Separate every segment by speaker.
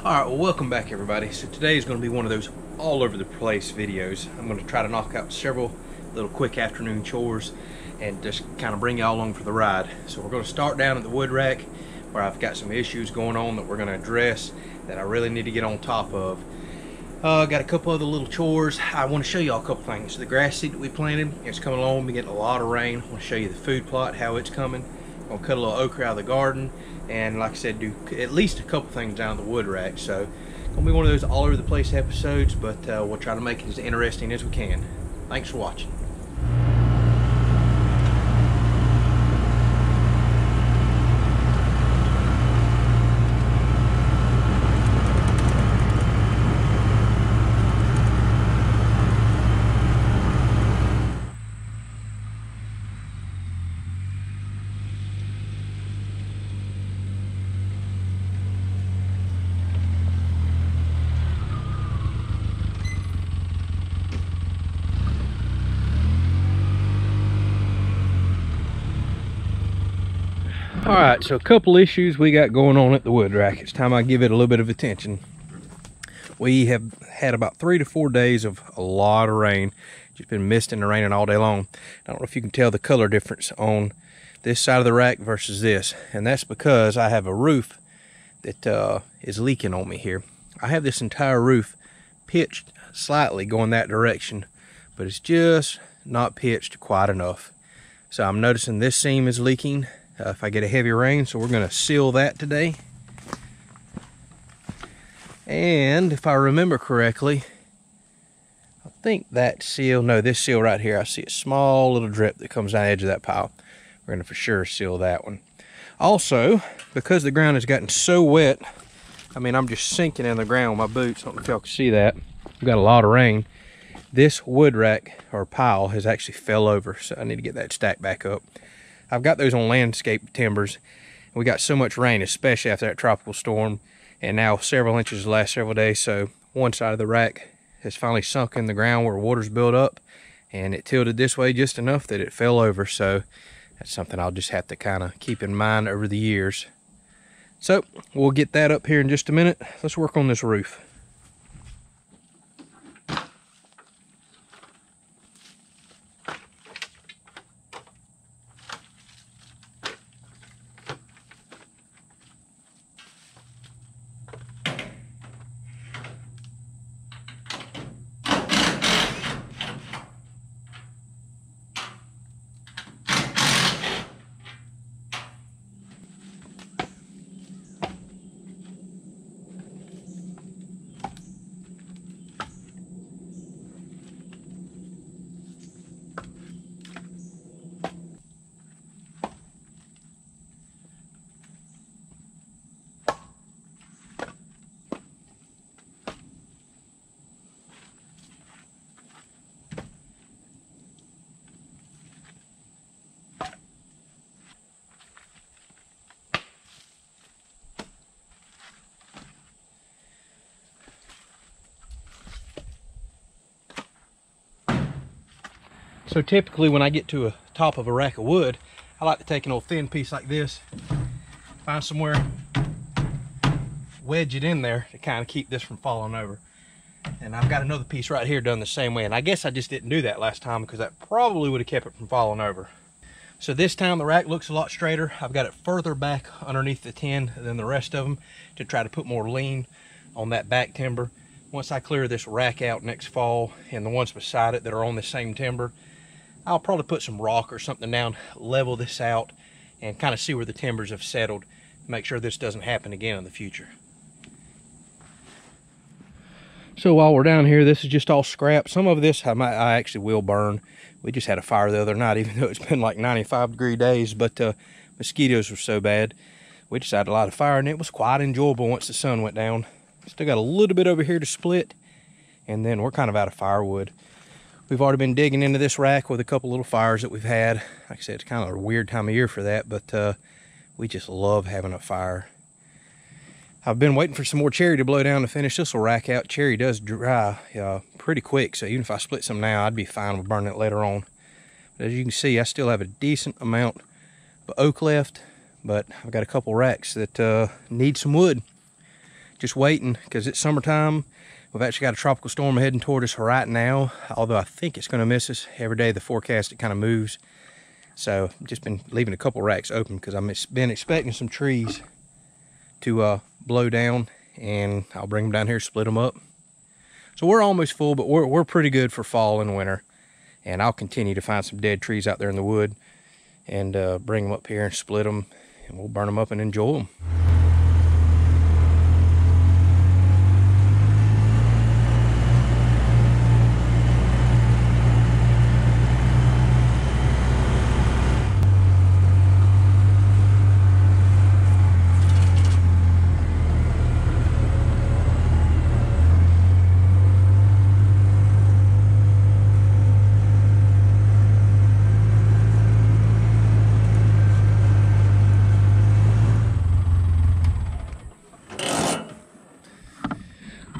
Speaker 1: Alright, well, welcome back everybody. So today is going to be one of those all over the place videos. I'm going to try to knock out several little quick afternoon chores and just kind of bring y'all along for the ride. So we're going to start down at the wood rack where I've got some issues going on that we're going to address that I really need to get on top of. Got a couple other little chores. I want to show y'all a couple things. The grass seed that we planted, it's coming along. We're getting a lot of rain. I want to show you the food plot, how it's coming. I'm going to cut a little okra out of the garden, and like I said, do at least a couple things down the wood rack. So it's going to be one of those all over the place episodes, but we'll try to make it as interesting as we can. Thanks for watching. Alright, so a couple issues we got going on at the wood rack. It's time I give it a little bit of attention. We have had about 3 to 4 days of a lot of rain. Just been misting and raining all day long. I don't know if you can tell the color difference on this side of the rack versus this. And that's because I have a roof that is leaking on me here. I have this entire roof pitched slightly going that direction, but it's just not pitched quite enough. So I'm noticing this seam is leaking. If I get a heavy rain, so we're going to seal that today. And if I remember correctly, I think that seal, no, this seal right here, I see a small little drip that comes down the edge of that pile. We're going to for sure seal that one. Also, because the ground has gotten so wet, I mean, I'm just sinking in the ground with my boots. I don't know if y'all can see that. We've got a lot of rain. This wood rack or pile has actually fell over, so I need to get that stacked back up. I've got those on landscape timbers. We got so much rain, especially after that tropical storm, and now several inches the last several days. So one side of the rack has finally sunk in the ground where water's built up, and it tilted this way just enough that it fell over. So that's something I'll just have to kind of keep in mind over the years. So we'll get that up here in just a minute. Let's work on this roof. So typically when I get to a top of a rack of wood, I like to take an old thin piece like this, find somewhere, wedge it in there to kind of keep this from falling over. And I've got another piece right here done the same way. And I guess I just didn't do that last time because that probably would have kept it from falling over. So this time the rack looks a lot straighter. I've got it further back underneath the tin than the rest of them to try to put more lean on that back timber. Once I clear this rack out next fall and the ones beside it that are on the same timber, I'll probably put some rock or something down, level this out, and kind of see where the timbers have settled. Make sure this doesn't happen again in the future. So while we're down here, this is just all scrap. Some of this I actually will burn. We just had a fire the other night, even though it's been like 95-degree days, but mosquitoes were so bad. We decided to light a fire, and it was quite enjoyable once the sun went down. Still got a little bit over here to split, and then we're kind of out of firewood. We've already been digging into this rack with a couple little fires that we've had. Like I said, it's kind of a weird time of year for that, but we just love having a fire. I've been waiting for some more cherry to blow down to finish this little rack out. Cherry does dry pretty quick, so even if I split some now, I'd be fine with burning it later on. But as you can see, I still have a decent amount of oak left, but I've got a couple racks that need some wood. just waiting because it's summertime. We've actually got a tropical storm heading toward us right now, although I think it's going to miss us. Every day the forecast, it kind of moves. So just been leaving a couple racks open because I've been expecting some trees to blow down, and I'll bring them down here, split them up. So we're almost full, but we're pretty good for fall and winter. And I'll continue to find some dead trees out there in the wood and bring them up here and split them, and we'll burn them up and enjoy them.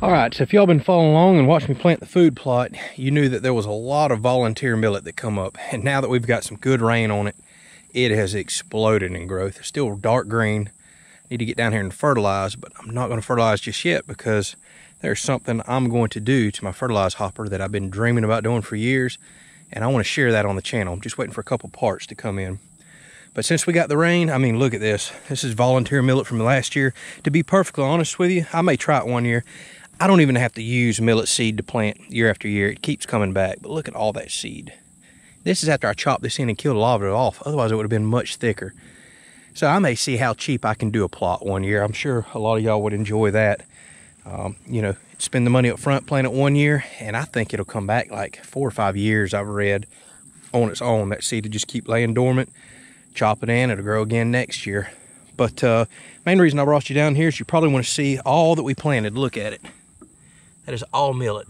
Speaker 1: All right, so if y'all been following along and watched me plant the food plot, you knew that there was a lot of volunteer millet that come up. And now that we've got some good rain on it, it has exploded in growth. It's still dark green. Need to get down here and fertilize, but I'm not going to fertilize just yet because there's something I'm going to do to my fertilizer hopper that I've been dreaming about doing for years, and I want to share that on the channel. I'm just waiting for a couple parts to come in. But since we got the rain, I mean, look at this. This is volunteer millet from last year. To be perfectly honest with you, I may try it one year. I don't even have to use millet seed to plant year after year. It keeps coming back, but look at all that seed. This is after I chopped this in and killed a lot of it off. Otherwise, it would have been much thicker. So I may see how cheap I can do a plot one year. I'm sure a lot of y'all would enjoy that. You know, spend the money up front, plant it 1 year, and I think it'll come back like 4 or 5 years, I've read, on its own. That seed will just keep laying dormant, chop it in, it'll grow again next year. But main reason I brought you down here is you probably want to see all that we planted. Look at it. That is all millet.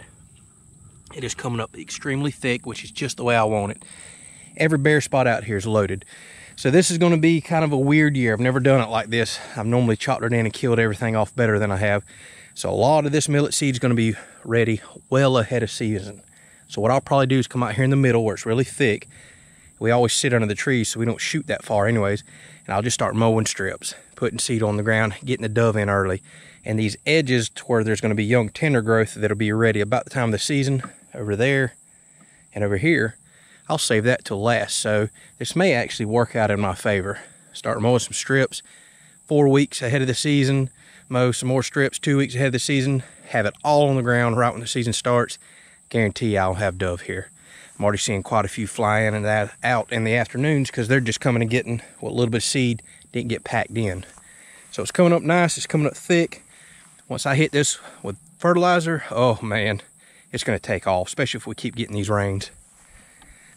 Speaker 1: It is coming up extremely thick, which is just the way I want it. Every bare spot out here is loaded. So this is going to be kind of a weird year. I've never done it like this. I've normally chopped it in and killed everything off better than I have. So a lot of this millet seed is going to be ready well ahead of season. So what I'll probably do is come out here in the middle where it's really thick. We always sit under the trees so we don't shoot that far anyways. And I'll just start mowing strips, putting seed on the ground, getting the dove in early. And these edges to where there's going to be young tender growth that'll be ready about the time of the season, over there and over here, I'll save that till last. So this may actually work out in my favor. Start mowing some strips 4 weeks ahead of the season, mow some more strips 2 weeks ahead of the season, have it all on the ground right when the season starts. Guarantee I'll have dove here. I'm already seeing quite a few fly in and out in the afternoons because they're just coming and getting what little bit of seed didn't get packed in. So it's coming up nice, it's coming up thick. Once I hit this with fertilizer, oh man, it's going to take off, especially if we keep getting these rains.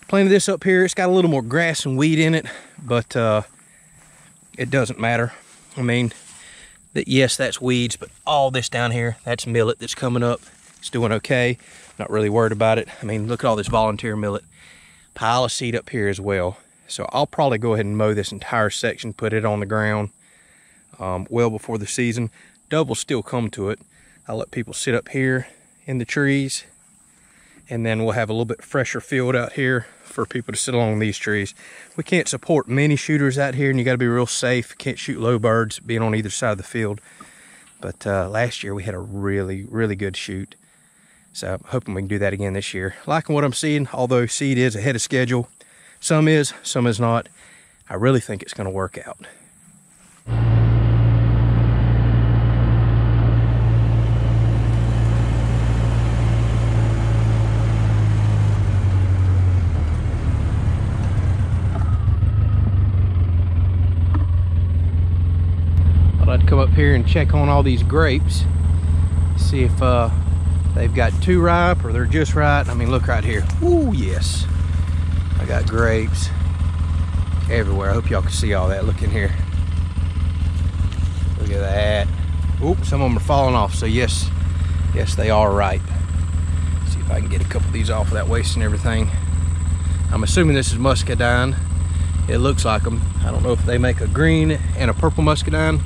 Speaker 1: Planted this up here, it's got a little more grass and weed in it, but it doesn't matter. I mean, yes, that's weeds, but all this down here, that's millet that's coming up. It's doing okay, not really worried about it. I mean, look at all this volunteer millet. Pile of seed up here as well. So I'll probably go ahead and mow this entire section, put it on the ground well before the season. Dove will still come to it. I'll let people sit up here in the trees, and then we'll have a little bit fresher field out here for people to sit along these trees. We can't support many shooters out here, and you got to be real safe. Can't shoot low birds being on either side of the field. But last year we had a really, really good shoot. So I'm hoping we can do that again this year. Liking what I'm seeing, although seed is ahead of schedule. Some is not. I really think it's going to work out. I'd come up here and check on all these grapes, see if they've got too ripe or they're just right. I mean, look right here. Ooh, yes. I got grapes everywhere. I hope y'all can see all that. Look in here. Look at that. Oop, some of them are falling off. So yes, they are ripe. See if I can get a couple of these off without wasting everything. I'm assuming this is muscadine. It looks like them. I don't know if they make a green and a purple muscadine.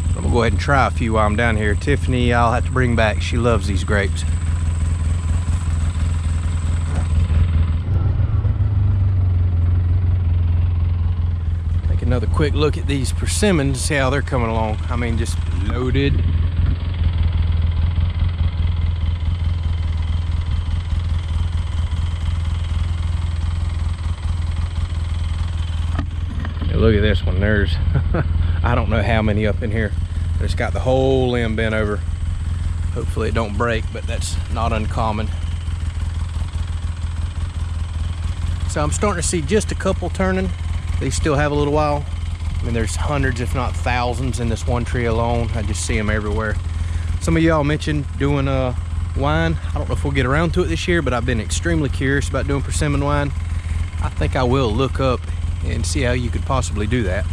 Speaker 1: I'm gonna go ahead and try a few while I'm down here. Tiffany, I'll have to bring back. She loves these grapes. Take another quick look at these persimmons, see how they're coming along. I mean, just loaded. Look at this one. There's, I don't know how many up in here. But it's got the whole limb bent over. Hopefully it don't break, but that's not uncommon. So I'm starting to see just a couple turning. They still have a little while. I mean, there's hundreds, if not thousands, in this one tree alone. I just see them everywhere. Some of y'all mentioned doing wine. I don't know if we'll get around to it this year, but I've been extremely curious about doing persimmon wine. I think I will look up and see how you could possibly do that.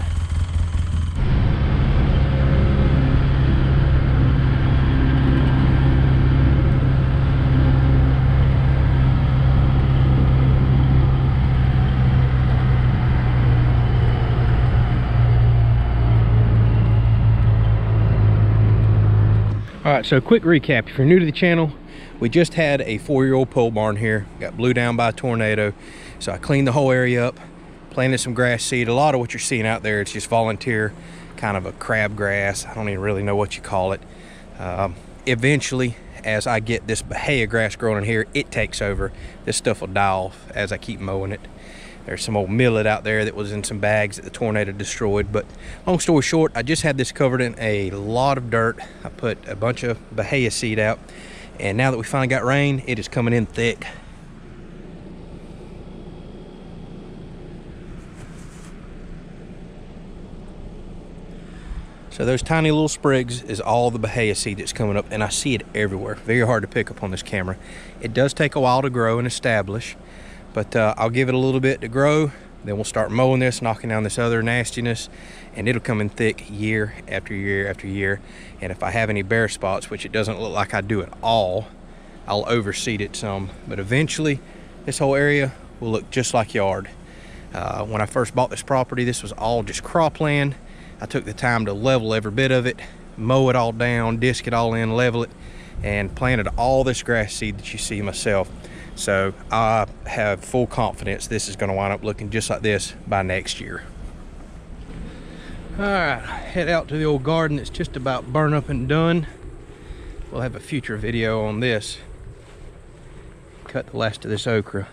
Speaker 1: All right, so quick recap. If you're new to the channel, we just had a 4-year-old pole barn here. Got blew down by a tornado. So I cleaned the whole area up, planted some grass seed. A lot of what you're seeing out there, it's just volunteer, kind of a crabgrass. I don't even really know what you call it. Eventually, as I get this bahia grass growing in here, it takes over. This stuff will die off as I keep mowing it. There's some old millet out there that was in some bags that the tornado destroyed. But long story short, I just had this covered in a lot of dirt. I put a bunch of bahia seed out. And now that we finally got rain, it is coming in thick. So those tiny little sprigs is all the bahia seed that's coming up, and I see it everywhere. Very hard to pick up on this camera. It does take a while to grow and establish. But I'll give it a little bit to grow, then we'll start mowing this, knocking down this other nastiness, and it'll come in thick year after year after year. And if I have any bare spots, which it doesn't look like I do at all, I'll overseed it some. But eventually, this whole area will look just like yard. When I first bought this property, this was all just cropland. I took the time to level every bit of it, mow it all down, disc it all in, level it, and planted all this grass seed that you see myself. So I have full confidence this is going to wind up looking just like this by next year. All right, head out to the old garden that's just about burned up and done. We'll have a future video on this. Cut the last of this okra.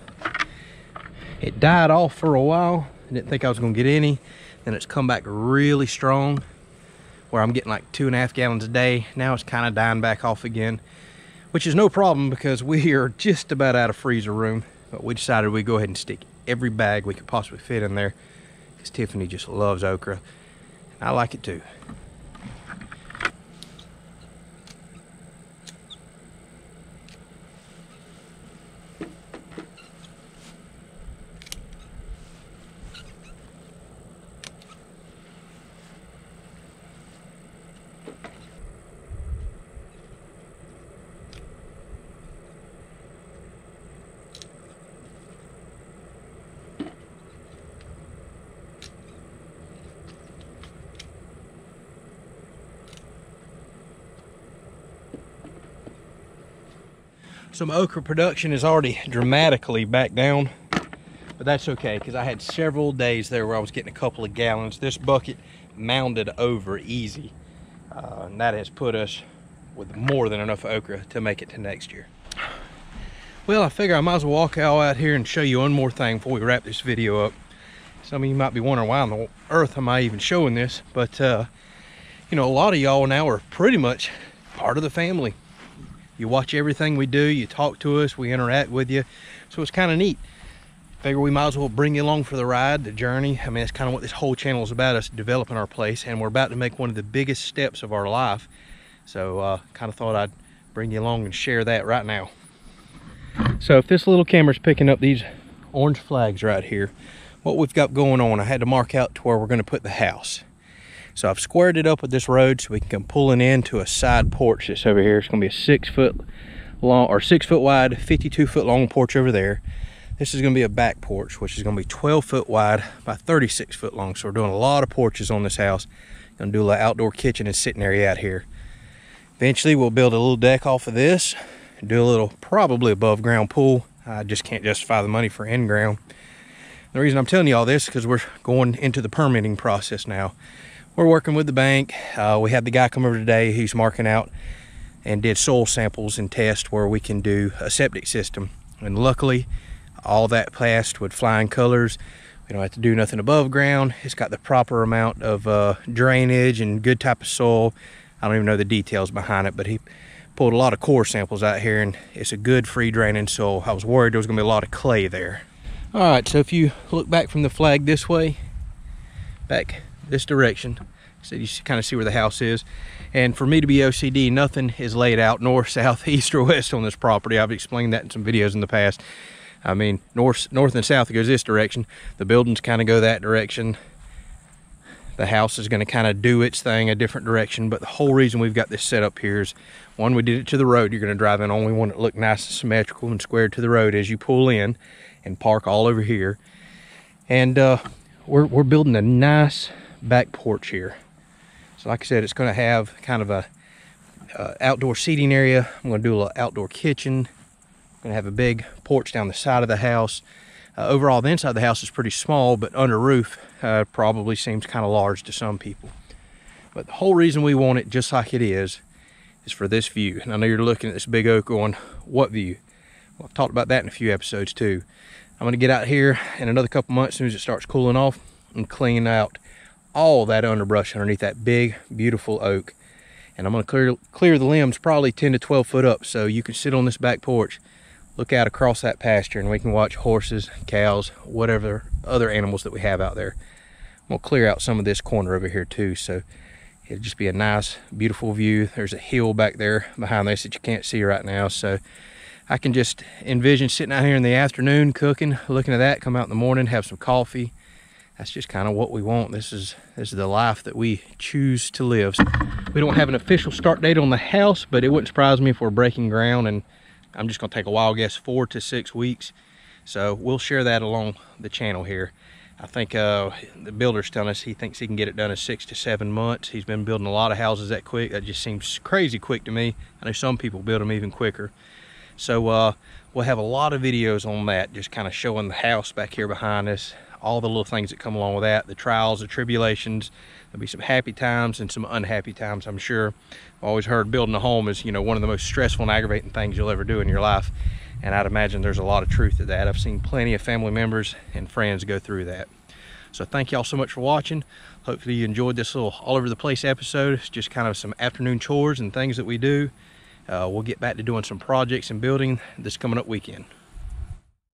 Speaker 1: It died off for a while. I didn't think I was going to get any. Then it's come back really strong, where I'm getting like 2.5 gallons a day. Now it's kind of dying back off again, which is no problem because we are just about out of freezer room. But we decided we'd go ahead and stick every bag we could possibly fit in there because Tiffany just loves okra. And I like it too. So my okra production is already dramatically back down, but that's okay because I had several days there where I was getting a couple of gallons. This bucket mounded over easy, and that has put us with more than enough okra to make it to next year. Well, I figure I might as well walk out here and show you one more thing before we wrap this video up. Some of you might be wondering why on the earth am I even showing this, but you know, a lot of y'all now are pretty much part of the family. You watch everything we do, you talk to us, we interact with you, so it's kind of neat. Figure we might as well bring you along for the ride, the journey. I mean, it's kind of what this whole channel is about, us developing our place, and we're about to make one of the biggest steps of our life. So kind of thought I'd bring you along and share that right now. So if this little camera's picking up these orange flags right here, what we've got going on, I had to mark out to where we're going to put the house. So I've squared it up with this road so we can come pulling into a side porch that's over here. It's going to be a 6 foot long or 6 foot wide, 52 foot long porch over there. This is going to be a back porch, which is going to be 12 foot wide by 36 foot long. So we're doing a lot of porches on this house. Going to do a little outdoor kitchen and sitting area out here. Eventually we'll build a little deck off of this and do a little probably above ground pool. I just can't justify the money for in ground. The reason I'm telling you all this is because we're going into the permitting process now. We're working with the bank. We had the guy come over today. He's marking out and did soil samples and tests where we can do a septic system. And luckily, all that passed with flying colors. We We don't have to do nothing above ground. It's got the proper amount of drainage and good type of soil. I don't even know the details behind it, but he pulled a lot of core samples out here, and it's a good free draining soil. I was worried there was gonna be a lot of clay there. All right, so if you look back from the flag this way, back this direction, so you kind of see where the house is. And for me to be OCD, nothing is laid out north, south, east, or west on this property. I've explained that in some videos in the past. I mean, north and south, it goes this direction. The buildings kind of go that direction. The house is going to kind of do its thing a different direction. But the whole reason we've got this set up here is, one, we did it to the road. You're going to drive in only one that looked nice and symmetrical and squared to the road as you pull in and park all over here. And we're building a nice back porch here. So like I said, it's going to have kind of a outdoor seating area. I'm going to do a little outdoor kitchen. I'm going to have a big porch down the side of the house. Overall, the inside of the house is pretty small, but under roof probably seems kind of large to some people. But the whole reason we want it just like it is for this view. And I know you're looking at this big oak going, what view? Well, I've talked about that in a few episodes too. I'm going to get out here in another couple months as soon as it starts cooling off and clean out all that underbrush underneath that big, beautiful oak. And I'm going to clear the limbs probably 10 to 12 foot up, so you can sit on this back porch, look out across that pasture, and we can watch horses, cows, whatever other animals that we have out there. I'm going to clear out some of this corner over here too, so it'll just be a nice, beautiful view. There's a hill back there behind this that you can't see right now, so I can just envision sitting out here in the afternoon cooking, looking at that, come out in the morning, have some coffee. That's just kind of what we want. This is the life that we choose to live. So we don't have an official start date on the house, but it wouldn't surprise me if we're breaking ground, and I'm just gonna take a wild guess, 4 to 6 weeks. So we'll share that along the channel here. I think the builder's telling us he thinks he can get it done in 6 to 7 months. He's been building a lot of houses that quick. That just seems crazy quick to me. I know some people build them even quicker. So we'll have a lot of videos on that, just kind of showing the house back here behind us, all the little things that come along with that, the trials, the tribulations. There'll be some happy times and some unhappy times, I'm sure. I've always heard building a home is, one of the most stressful and aggravating things you'll ever do in your life. And I'd imagine there's a lot of truth to that. I've seen plenty of family members and friends go through that. So thank y'all so much for watching. Hopefully you enjoyed this little all over the place episode. It's just kind of some afternoon chores and things that we do. We'll get back to doing some projects and building this coming up weekend.